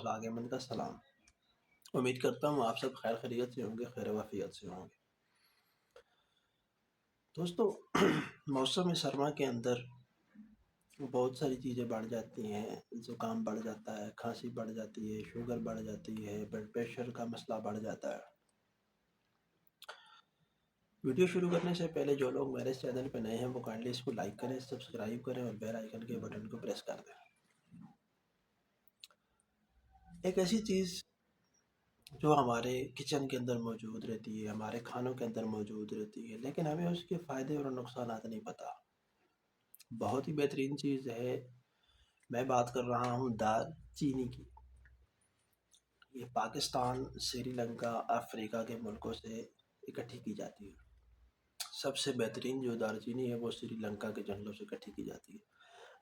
اخلاق من کا سلام۔ امید کرتا ہوں آپ سب خیر خیریت سے ہوں گے، خیر وافیت سے ہوں گے۔ دوستو، موسم سرما کے اندر بہت ساری چیزیں بڑھ جاتی ہیں۔ زکام بڑھ جاتا ہے، کھانسی بڑھ جاتی ہے، شوگر بڑھ جاتی ہے، بلڈ پریشر کا مسئلہ بڑھ جاتا ہے۔ ویڈیو شروع کرنے سے پہلے جو لوگ میرے چینل پہ نئے ہیں وہ کائنڈلی اس کو لائک کریں، سبسکرائب کریں اور بیل آئیکن کے بٹن کو پریس کر دیں۔ ایک ایسی چیز جو ہمارے کچن کے اندر موجود رہتی ہے، ہمارے کھانوں کے اندر موجود رہتی ہے، لیکن ہمیں اس کے فائدے اور نقصانات نہیں پتہ۔ بہت ہی بہترین چیز ہے، میں بات کر رہا ہوں دار چینی کی۔ یہ پاکستان، سری لنکا، افریقہ کے ملکوں سے اکٹھی کی جاتی ہے۔ سب سے بہترین جو دار چینی ہے وہ سری لنکا کے جنگلوں سے اکٹھی کی جاتی ہے۔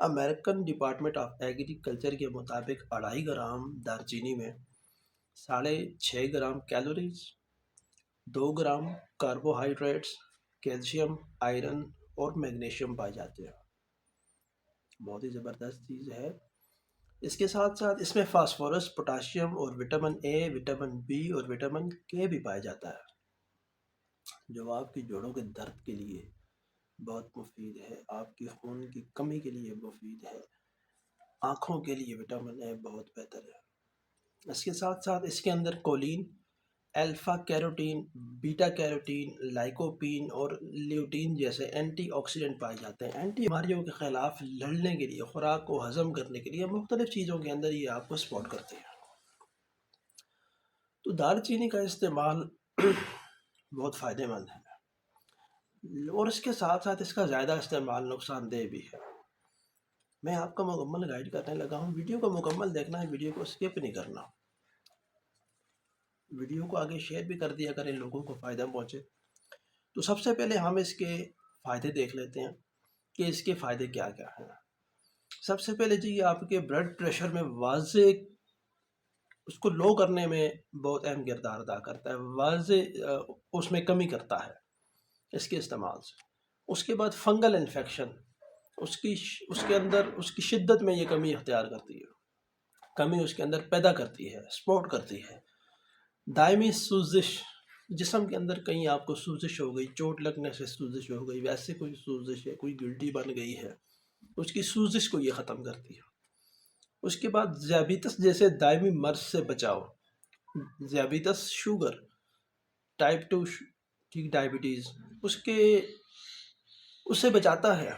امریکن ڈپارٹمنٹ آف ایگریکلچر کے مطابق 2.5 گرام دار چینی میں 6.5 gram calories, 2 gram carbohydrates, calcium, iron اور میگنیشیم پائے جاتے ہیں۔ بہت ہی زبردست چیز ہے۔ اس کے ساتھ ساتھ اس میں فاسفورس، پوٹاشیم اور وٹامن اے، وٹامن بی اور وٹامن کے بھی پایا جاتا ہے، جو آپ کی جوڑوں کے درد کے لیے بہت مفید ہے، آپ کی خون کی کمی کے لیے مفید ہے، آنکھوں کے لیے وٹامن اے بہت بہتر ہے۔ اس کے ساتھ ساتھ اس کے اندر کولین، الفا کیروٹین، بیٹا کیروٹین، لائکوپین اور لیوٹین جیسے اینٹی آکسیڈنٹ پائے جاتے ہیں۔ اینٹی بیماریوں کے خلاف لڑنے کے لیے، خوراک کو ہضم کرنے کے لیے مختلف چیزوں کے اندر یہ آپ کو سپورٹ کرتے ہیں۔ تو دار چینی کا استعمال بہت فائدہ مند ہے، اور اس کے ساتھ ساتھ اس کا زیادہ استعمال نقصان دہ بھی ہے۔ میں آپ کا مکمل گائیڈ کرنے لگا ہوں، ویڈیو کو مکمل دیکھنا ہے، ویڈیو کو اسکپ نہیں کرنا۔ ویڈیو کو آگے شیئر بھی کر دیا کریں، لوگوں کو فائدہ پہنچے۔ تو سب سے پہلے ہم اس کے فائدے دیکھ لیتے ہیں کہ اس کے فائدے کیا کیا ہیں۔ سب سے پہلے جی، آپ کے بلڈ پریشر میں واضح اس کو لو کرنے میں بہت اہم کردار ادا کرتا ہے، واضح اس میں کمی کرتا ہے اس کے استعمال سے۔ اس کے بعد فنگل انفیکشن، اس کے اندر اس کی شدت میں یہ کمی اختیار کرتی ہے، کمی اس کے اندر پیدا کرتی ہے، سپورٹ کرتی ہے۔ دائمی سوزش، جسم کے اندر کہیں آپ کو سوزش ہو گئی، چوٹ لگنے سے سوزش ہو گئی، ویسے کوئی سوزش ہے، کوئی گلٹی بن گئی ہے، اس کی سوزش کو یہ ختم کرتی ہے۔ اس کے بعد ذیابیطس جیسے دائمی مرض سے بچاؤ، ذیابیطس، شوگر، ٹائپ 2 ڈائبٹیز، اس سے بچاتا ہے،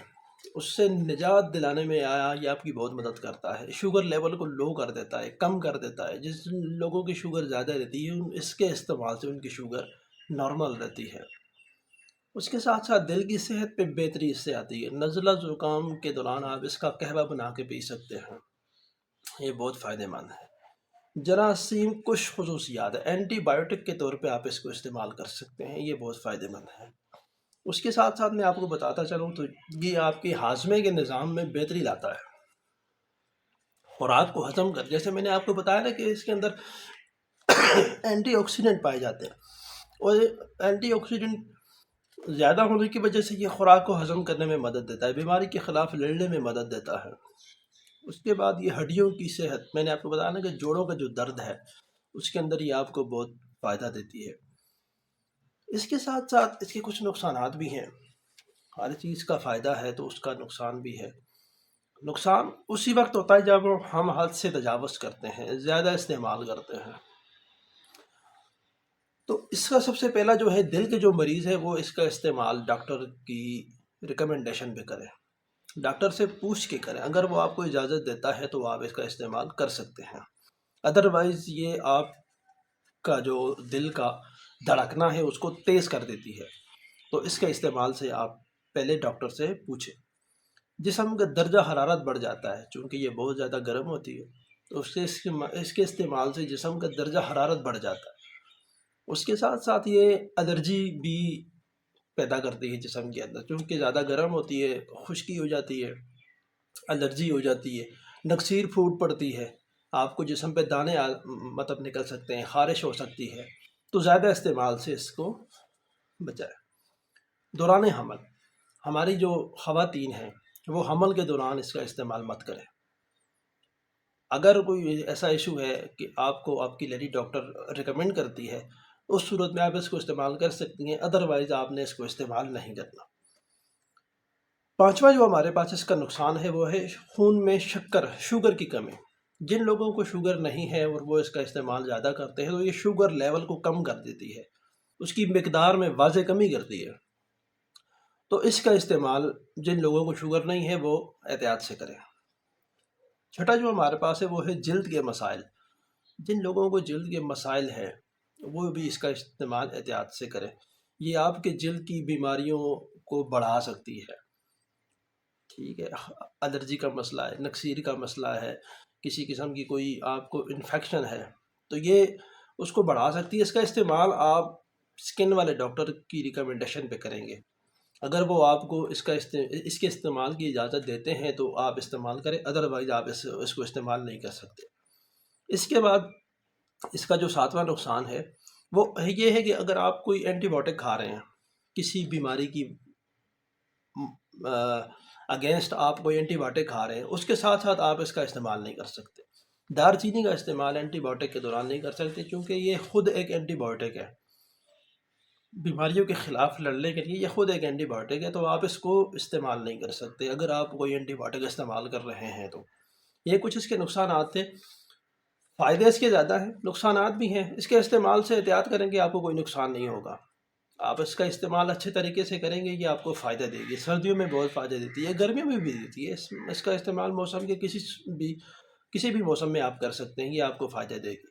اس سے نجات دلانے میں یہ آپ کی بہت مدد کرتا ہے۔ شوگر لیول کو لو کر دیتا ہے، کم کر دیتا ہے۔ جس لوگوں کی شوگر زیادہ رہتی ہے، اس کے استعمال سے ان کی شوگر نارمل رہتی ہے۔ اس کے ساتھ ساتھ دل کی صحت پہ بہتری اس سے آتی ہے۔ نزلہ زکام کے دوران آپ اس کا قہوہ بنا کے پی سکتے ہیں، یہ بہت فائدہ مند ہے۔ جراثیم کش خصوصیات، اینٹی بائیوٹک کے طور پہ آپ اس کو استعمال کر سکتے ہیں، یہ بہت فائدہ مند ہے۔ اس کے ساتھ ساتھ میں آپ کو بتاتا چلوں تو یہ آپ کے ہاضمے کے نظام میں بہتری لاتا ہے، خوراک کو ہضم کر، جیسے میں نے آپ کو بتایا نا کہ اس کے اندر اینٹی آکسیڈنٹ پائے جاتے ہیں، اور اینٹی آکسیڈنٹ زیادہ ہونے کی وجہ سے یہ خوراک کو ہضم کرنے میں مدد دیتا ہے، بیماری کے خلاف لڑنے میں مدد دیتا ہے۔ اس کے بعد یہ ہڈیوں کی صحت، میں نے آپ کو بتایا نا کہ جوڑوں کا جو درد ہے اس کے اندر یہ آپ کو بہت فائدہ دیتی ہے۔ اس کے ساتھ ساتھ اس کے کچھ نقصانات بھی ہیں، ہر چیز کا فائدہ ہے تو اس کا نقصان بھی ہے۔ نقصان اسی وقت ہوتا ہے جب ہم حد سے تجاوز کرتے ہیں، زیادہ استعمال کرتے ہیں۔ تو اس کا سب سے پہلا جو ہے، دل کے جو مریض ہے وہ اس کا استعمال ڈاکٹر کی ریکمنڈیشن پہ کریں، ڈاکٹر سے پوچھ کے کریں۔ اگر وہ آپ کو اجازت دیتا ہے تو آپ اس کا استعمال کر سکتے ہیں، ادروائز یہ آپ کا جو دل کا دھڑکنا ہے اس کو تیز کر دیتی ہے، تو اس کے استعمال سے آپ پہلے ڈاکٹر سے پوچھیں۔ جسم کا درجہ حرارت بڑھ جاتا ہے، چونکہ یہ بہت زیادہ گرم ہوتی ہے، تو اس کے استعمال سے جسم کا درجہ حرارت بڑھ جاتا ہے۔ اس کے ساتھ ساتھ یہ الرجی بھی پیدا کرتی ہے جسم کے اندر، چونکہ زیادہ گرم ہوتی ہے، خشکی ہو جاتی ہے، الرجی ہو جاتی ہے، نکسیر پھوٹ پڑتی ہے، آپ کو جسم پہ دانے مطلب نکل سکتے ہیں، خارش ہو سکتی ہے، تو زیادہ استعمال سے اس کو بچائیں۔ دوران حمل، ہماری جو خواتین ہیں وہ حمل کے دوران اس کا استعمال مت کریں۔ اگر کوئی ایسا ایشو ہے کہ آپ کو آپ کی لیڈی ڈاکٹر ریکمینڈ کرتی ہے، اس صورت میں آپ اس کو استعمال کر سکتی ہیں، ادروائز آپ نے اس کو استعمال نہیں کرنا۔ پانچواں جو ہمارے پاس اس کا نقصان ہے وہ ہے خون میں شوگر کی کمی۔ جن لوگوں کو شوگر نہیں ہے اور وہ اس کا استعمال زیادہ کرتے ہیں تو یہ شوگر لیول کو کم کر دیتی ہے، اس کی مقدار میں واضح کمی کرتی ہے۔ تو اس کا استعمال جن لوگوں کو شوگر نہیں ہے وہ احتیاط سے کریں۔ چھٹا جو ہمارے پاس ہے وہ ہے جلد کے مسائل۔ جن لوگوں کو جلد کے مسائل ہیں وہ بھی اس کا استعمال احتیاط سے کریں۔ یہ آپ کے جلد کی بیماریوں کو بڑھا سکتی ہے، ٹھیک ہے، الرجی کا مسئلہ ہے، نکسیر کا مسئلہ ہے، کسی قسم کی کوئی آپ کو انفیکشن ہے تو یہ اس کو بڑھا سکتی ہے۔ اس کا استعمال آپ اسکن والے ڈاکٹر کی ریکمنڈیشن پہ کریں گے۔ اگر وہ آپ کو اس کے استعمال کی اجازت دیتے ہیں تو آپ استعمال کریں، ادروائز آپ اس کو استعمال نہیں کر سکتے۔ اس کے بعد اس کا جو ساتواں نقصان ہے وہ یہ ہے کہ اگر آپ کوئی اینٹی بائیوٹک کھا رہے ہیں کسی بیماری کی اگینسٹ، آپ کوئی اینٹی بائیوٹک کھا رہے ہیں، اس کے ساتھ ساتھ آپ اس کا استعمال نہیں کر سکتے۔ دار چینی کا استعمال اینٹی بائیوٹک کے دوران نہیں کر سکتے کیونکہ یہ خود ایک اینٹی بائیوٹک ہے، بیماریوں کے خلاف لڑنے کے لیے یہ خود ایک اینٹی بائیوٹک ہے، تو آپ اس کو استعمال نہیں کر سکتے اگر آپ کوئی اینٹی بائیوٹک استعمال کر رہے ہیں تو۔ یہ کچھ اس کے نقصانات ہیں، فائدے اس کے زیادہ ہیں، نقصانات بھی ہیں۔ اس کے استعمال سے احتیاط کریں گے، آپ کو کوئی نقصان نہیں ہوگا۔ آپ اس کا استعمال اچھے طریقے سے کریں گے، یہ آپ کو فائدہ دے گی، سردیوں میں بہت فائدہ دیتی ہے، گرمیوں میں بھی دیتی ہے۔ اس کا استعمال موسم کے کسی بھی موسم میں آپ کر سکتے ہیں، یہ آپ کو فائدہ دے گی۔